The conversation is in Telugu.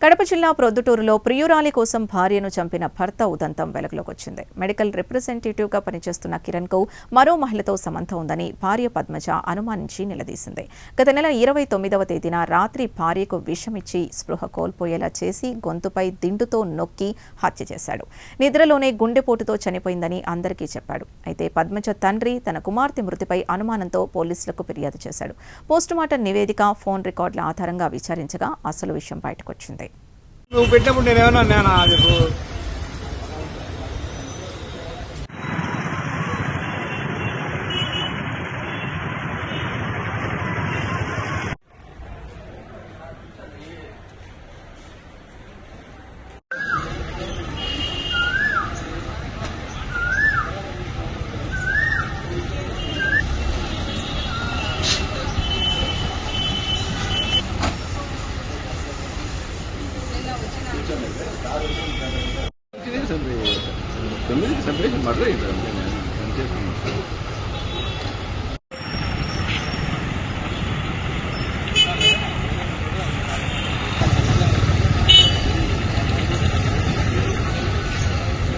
కడప జిల్లా ప్రొద్దుటూరులో ప్రియురాలి కోసం భార్యను చంపిన భర్త ఉదంతం వెలుగులోకి వచ్చింది. మెడికల్ రిప్రజెంటేటివ్గా పనిచేస్తున్న కిరణ్కు మరో మహిళతో సంబంధం ఉందని భార్య పద్మజ అనుమానించి నిలదీసింది. గత నెల 29వ తేదీన రాత్రి భార్యకు విషమిచ్చి స్పృహ కోల్పోయేలా చేసి గొంతుపై దిండుతో నొక్కి హత్య చేశాడు. నిద్రలోనే గుండెపోటుతో చనిపోయిందని అందరికీ చెప్పాడు. అయితే పద్మజ తండ్రి తన కుమార్తె మృతిపై అనుమానంతో పోలీసులకు ఫిర్యాదు చేశాడు. పోస్టుమార్టం నివేదిక, ఫోన్ రికార్డుల ఆధారంగా విచారించగా అసలు విషయం బయటకొచ్చింది. నువ్వు పెట్టినప్పుడు నేనేమన్నా అన్నానా? చెప్పు. తొమ్మిది సెపరేషన్ మర్డర్ అయిపోయింది.